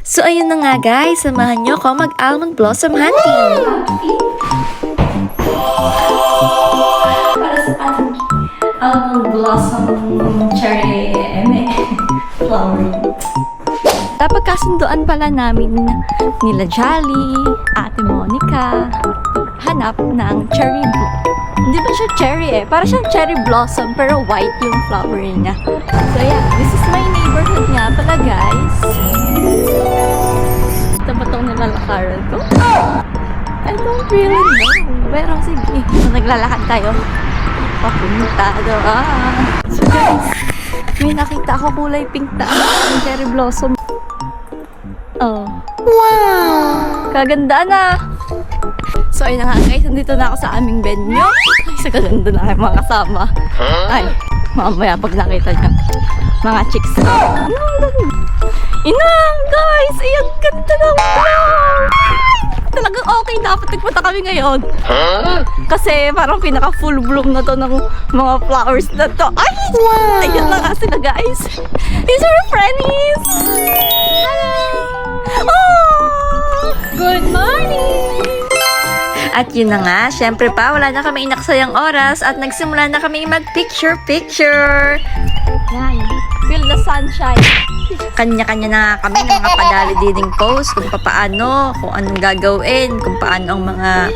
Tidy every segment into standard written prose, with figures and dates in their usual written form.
So ayun na nga guys, samahan nyo ako mag-almond blossom hunting. Para sa ating almond blossom cherry flowering. Napagkasunduan pala namin nila Jolly, Ate Monica, hanap ng cherry Hindi ba siya cherry Para siyang cherry blossom pero white yung flower niya. So yeah, this is my neighborhood nga pala guys. Ito ba itong nilalakaran ko? I don't really know. Pero sige, naglalakad tayo. Papunta doon. So guys, may nakita ako kulay pink na yung cherry blossom. Oh. Wow! Kaganda na! So ayun na nga guys, nandito na ako sa aming venue. Ay, sa kaganda na mga kasama. Ay, mamaya pag nakita niya. Mga chicks. Inang guys! Ayan, ganda ng flower! Talagang okay, dapat nagpunta kami ngayon. Kasi parang pinaka full bloom na to ng mga flowers na to. Ay! Wow! Ayan na nga sila guys. These are our friends! Oh! Good morning! At yun na nga, syempre pa, wala na kami inaksayang oras at nagsimula na kami mag-picture-picture. Yan, feel the sunshine. Kanya-kanya na kami ng mga padali-dining post kung paano, kung anong gagawin, kung paano ang mga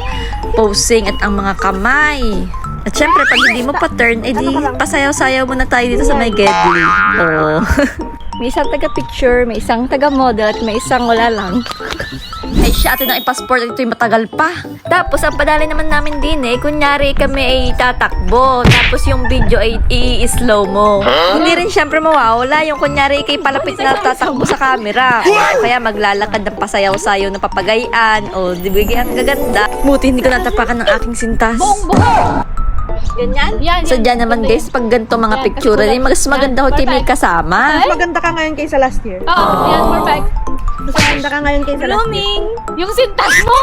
posing at ang mga kamay. At syempre, pag hindi mo pa-turn, edi pasayaw-sayaw muna tayo dito sa may Gedli. Oh. May isang taga-picture, may isang taga-model, at may isang wala lang. Ay siya, atin ang ipassport, ito yung matagal pa. Tapos, ang padali naman namin din kunyari kami ay tatakbo, tapos yung video ay i-slow mo. Hindi rin syempre mawawala yung kunyari kay palapit na tatakbo sa camera. O kaya maglalakad ng pasayaw-sayaw na papagayan, o dibigyan gaganda. Buti hindi ko natapakan ng aking sintas. Ganyan? Yan. So dyan naman guys, pag ganito mga picture, mas maganda ko kayo may kasama. Mas maganda ka ngayon kaysa last year. Oo, yan, perfect. Mas maganda ka ngayon kaysa last year. Blooming! Yung sintas mo!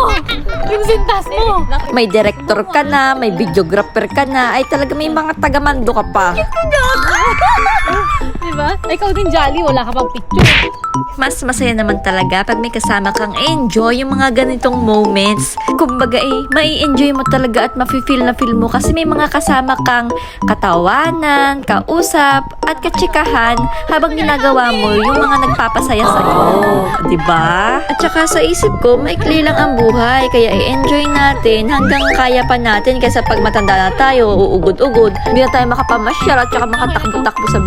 Yung sintas mo! May director ka na, may videographer ka na, ay talaga may mga tagamando ka pa. Diba? Ikaw din, Jolly, wala ka pang picture. Mas masaya naman talaga pag may kasama kang enjoy yung mga ganitong moments. Kumbaga mai-enjoy mo talaga at mafe-feel na feel mo kasi may mga kasama kang katawanan, kausap, at katsikahan habang ginagawa mo yung mga nagpapasaya sa'yo. Diba? At saka sa isip ko, maikli lang ang buhay kaya i-enjoy natin hanggang kaya pa natin kasi pag matanda na tayo, uugod-ugod, hindi na tayo makapamasyal at saka makatakbo-takbo sa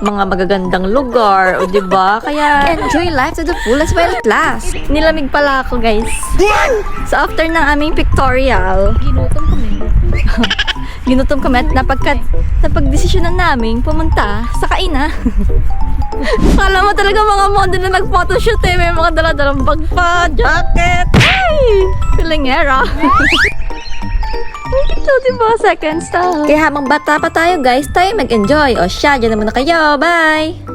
mga magagandang lugar, o diba? Kaya enjoy life to the fullest while it lasts. Nilamig pala ako guys. So after ng aming pictorial, Ginutom kami. ginutom kami at napag-desisyonan namin pumunta sa kainan. Kala mo talaga mga model na nag-photoshoot may mga dala-dalang bag pa, jacket. Ay! Filingera. Ito, diba? Second style. Kaya habang bata pa tayo guys, tayo mag-enjoy. O siya, dyan naman na kayo. Bye!